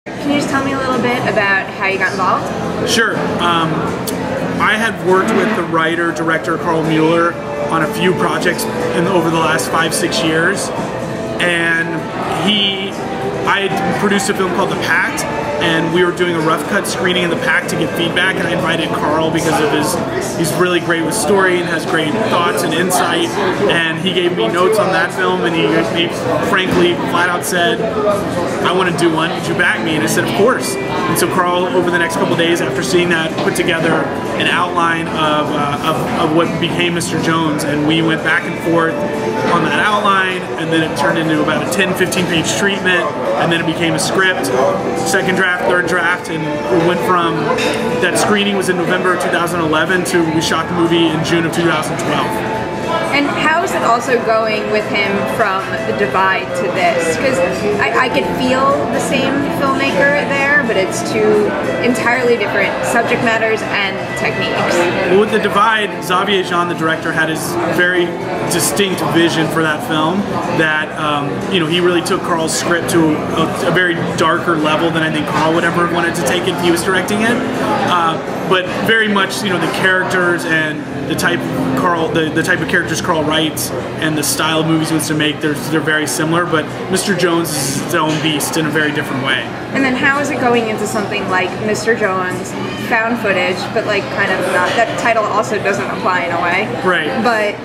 Can you just tell me a little bit about how you got involved? Sure. I had worked with the writer-director Carl Mueller on a few projects over the last 5-6 years, and I had produced a film called The Pact, and we were doing a rough cut screening of The Pact to get feedback, and I invited Carl because of he's really great with story and has great thoughts and insight, and he gave me notes on that film, and he frankly flat out said, I want to do one, would you back me? And I said, of course. And so Carl, over the next couple of days after seeing that, put together an outline of what became Mr. Jones, and we went back and forth on that outline, and then it turned into about a 10-15 page treatment, and then it became a script, second draft, third draft, and we went from, that screening was in November of 2011 to we shot the movie in June of 2012. And how is it also going with him from The Divide to this? Because I could feel the same filmmaker there, but it's two entirely different subject matters and techniques. Well, with The Divide, Xavier Jean, the director, had his very distinct vision for that film that, he really took Carl's script to a very darker level than I think Carl would ever have wanted to take it if he was directing it. But very much, the characters and the type of characters Carl writes and the style of movies he wants to make, they're very similar, but Mr. Jones is his own beast in a very different way. And then how is it going into something like Mr. Jones, found footage, but like kind of not, that title also doesn't apply in a way. Right. But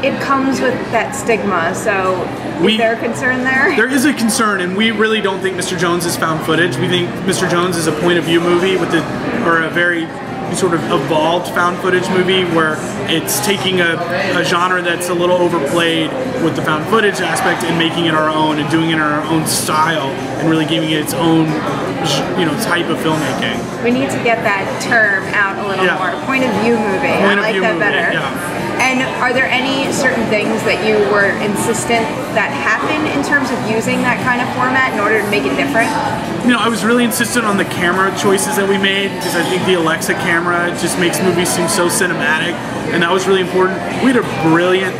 it comes with that stigma, so is there a concern there? There is a concern, and we really don't think Mr. Jones is found footage. We think Mr. Jones is a point of view movie or a very sort of evolved found footage movie where it's taking a genre that's a little overplayed with the found footage aspect and making it our own and doing it in our own style and really giving it its own type of filmmaking. We need to get that term out a little more. Point of view movie. I like that better. Yeah. And are there any certain things that you were insistent that happen in terms of using that kind of format in order to make it different? I was really insistent on the camera choices that we made because I think the Alexa camera just makes movies seem so cinematic, and that was really important. We had a brilliant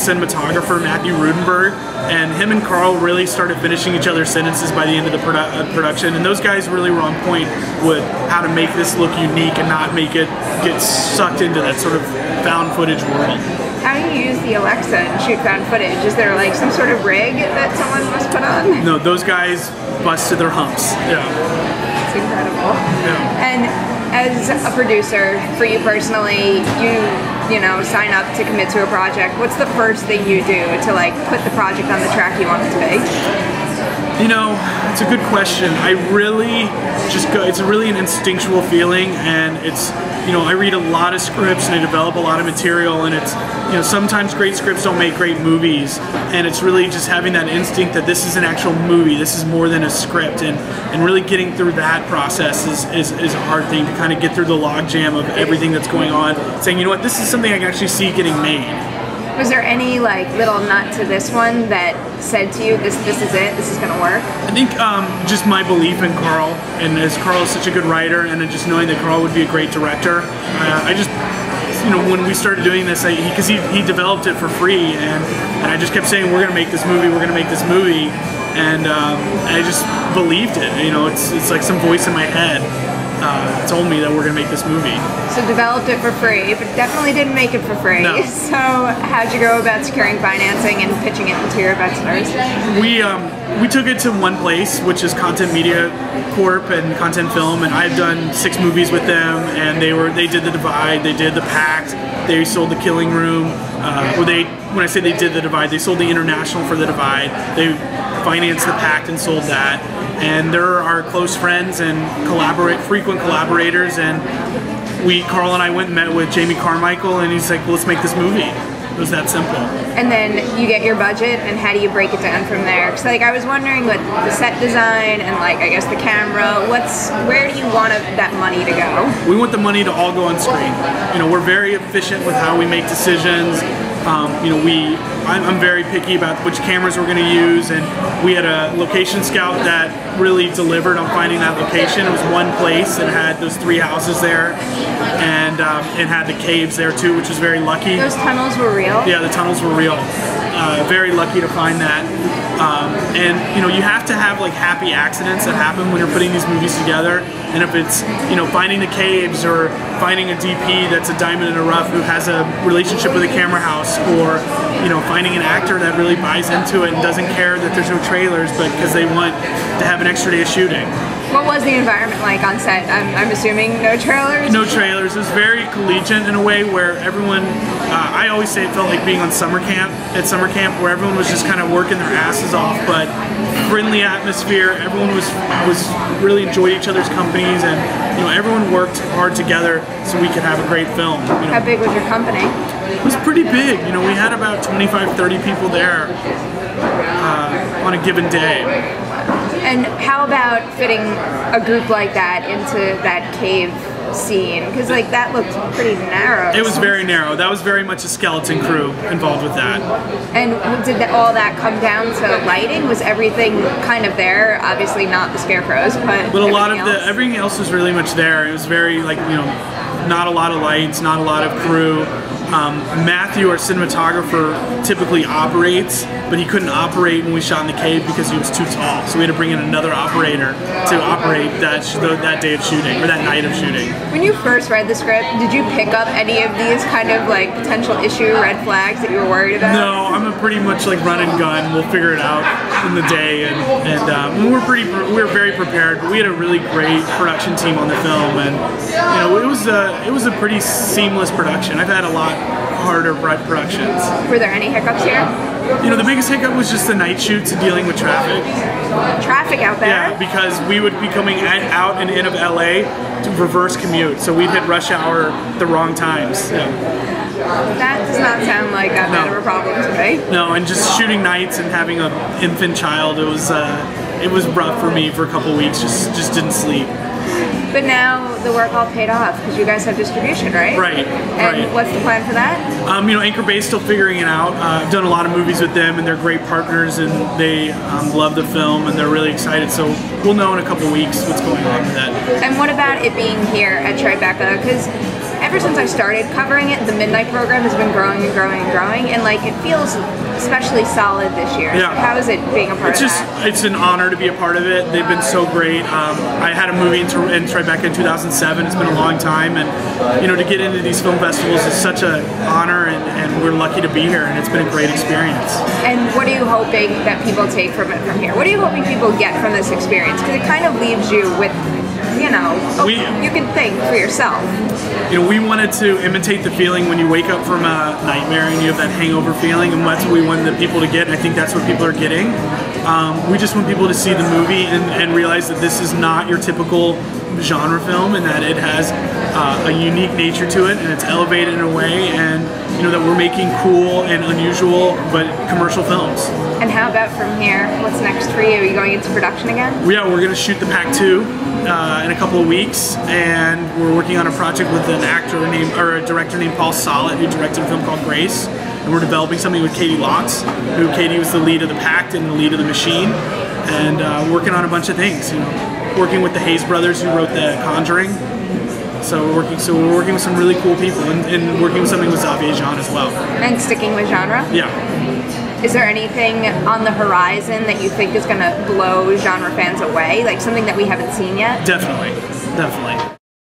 cinematographer, Matthew Rudenberg, and him and Carl really started finishing each other's sentences by the end of the production, and those guys really were on point with how to make this look unique and not make it get sucked into that sort of found footage world. How do you use the Alexa and shoot found footage? Is there like some sort of rig that someone must put on? No, those guys busted their humps. Yeah. It's incredible. Yeah. And as a producer, for you personally, you sign up to commit to a project. What's the first thing you do to like put the project on the track you want it to be? It's a good question. I really it's really an instinctual feeling, and it's, I read a lot of scripts and I develop a lot of material, and it's, sometimes great scripts don't make great movies, and it's really just having that instinct that this is an actual movie, this is more than a script, and really getting through that process is a hard thing, to kind of get through the logjam of everything that's going on, saying, this is something I can actually see getting made. Was there any like little nut to this one that said to you, this is it, this is going to work? I think just my belief in Carl, and as Carl is such a good writer, and just knowing that Carl would be a great director, I just, when we started doing this, because he developed it for free, and I just kept saying, we're going to make this movie, we're going to make this movie, and I just believed it. It's like some voice in my head told me that we're going to make this movie. So developed it for free, but definitely didn't make it for free. No. So how'd you go about securing financing and pitching it to your investors? We took it to one place, which is Content Media Corp and Content Film, and I've done 6 movies with them, and they did The Divide, they did The Pact, they sold The Killing Room, when I say they did The Divide, they sold the International for The Divide, they financed The Pact and sold that, and they're our close friends and frequent collaborators, and Carl and I went and met with Jamie Carmichael, and he's like, well, let's make this movie. It was that simple. And then you get your budget, and how do you break it down from there? Because I was wondering with the set design and I guess the camera, where do you want that money to go? We want the money to all go on screen. We're very efficient with how we make decisions. I'm very picky about which cameras we're going to use, and we had a location scout that really delivered on finding that location. It was one place, and it had those 3 houses there, and it had the caves there too, which was very lucky. Those tunnels were real? Yeah, the tunnels were real. very lucky to find that. And you know, you have to have like happy accidents that happen when you're putting these movies together. And if it's, you know, finding the caves or finding a DP that's a diamond in the rough who has a relationship with a camera house, or you know, finding an actor that really buys into it and doesn't care that there's no trailers, but because they want to have an extra day of shooting. What was the environment like on set? I'm assuming no trailers? No trailers. It was very collegiate in a way where everyone, I always say it felt like being on summer camp, where everyone was just kind of working their asses off, but friendly atmosphere. Everyone was really enjoyed each other's companies, and you know, everyone worked hard together so we could have a great film. You know. How big was your company? It was pretty big. You know, we had about 25, 30 people there on a given day. And how about fitting a group like that into that cave scene? Because like that looked pretty narrow. It was very narrow. That was very much a skeleton crew involved with that. And did all that come down to lighting? Was everything kind of there? Obviously not the scarecrows, but a lot of everything else was really much there. It was very like, you know, not a lot of lights, not a lot of crew. Matthew, our cinematographer, typically operates, but he couldn't operate when we shot in the cave because he was too tall. So we had to bring in another operator to operate that day of shooting, or that night of shooting. When you first read the script, did you pick up any of these kind of like potential issue red flags that you were worried about? No, I'm a pretty much like run and gun. We'll figure it out in the day, and we were very prepared. But we had a really great production team on the film, and you know, it was a pretty seamless production. I've had a lot harder productions. Were there any hiccups here? You know, the biggest hiccup was just the night shoots and dealing with traffic. Traffic out there? Yeah, because we would be coming out and in of LA to reverse commute, so we'd hit rush hour the wrong times. Yeah. That does not sound like that bad of a problem to me. No, and just shooting nights and having an infant child, it was rough for me for a couple weeks. Just didn't sleep. But now the work all paid off because you guys have distribution, right? Right. And what's the plan for that? You know, Anchor Bay's still figuring it out. I've done a lot of movies with them, and they're great partners, and they love the film, and they're really excited. So we'll know in a couple weeks what's going on with that. And what about it being here at Tribeca? Because ever since I started covering it, the Midnight program has been growing and growing and growing, and like it feels especially solid this year. Yeah. So how is it being a part of that? It's an honor to be a part of it. They've been so great. I had a movie in Tribeca in 2007. It's been a long time, and you know, to get into these film festivals is such an honor, and we're lucky to be here, and it's been a great experience. And what are you hoping that people take from it from here? What are you hoping people get from this experience? Because it kind of leaves you with, you know, you can think for yourself. You know, we wanted to imitate the feeling when you wake up from a nightmare and you have that hangover feeling, and that's what we wanted the people to get, and I think that's what people are getting. We just want people to see the movie and realize that this is not your typical genre film, and that it has a unique nature to it, and it's elevated in a way, and you know, that we're making cool and unusual but commercial films. And how about from here? What's next for you? Are you going into production again? Yeah, we're going to shoot the Pack 2 in a couple of weeks, and we're working on a project with a director named Paul Sollett, who directed a film called Grace, and we're developing something with Katie Lotz, who Katie was the lead of the Pact and the lead of the Machine, and working on a bunch of things. You know, working with the Hayes brothers who wrote The Conjuring. So we're working with some really cool people, and working with something with Xavier Jean as well. And sticking with genre? Yeah. Is there anything on the horizon that you think is going to blow genre fans away? Like something that we haven't seen yet? Definitely.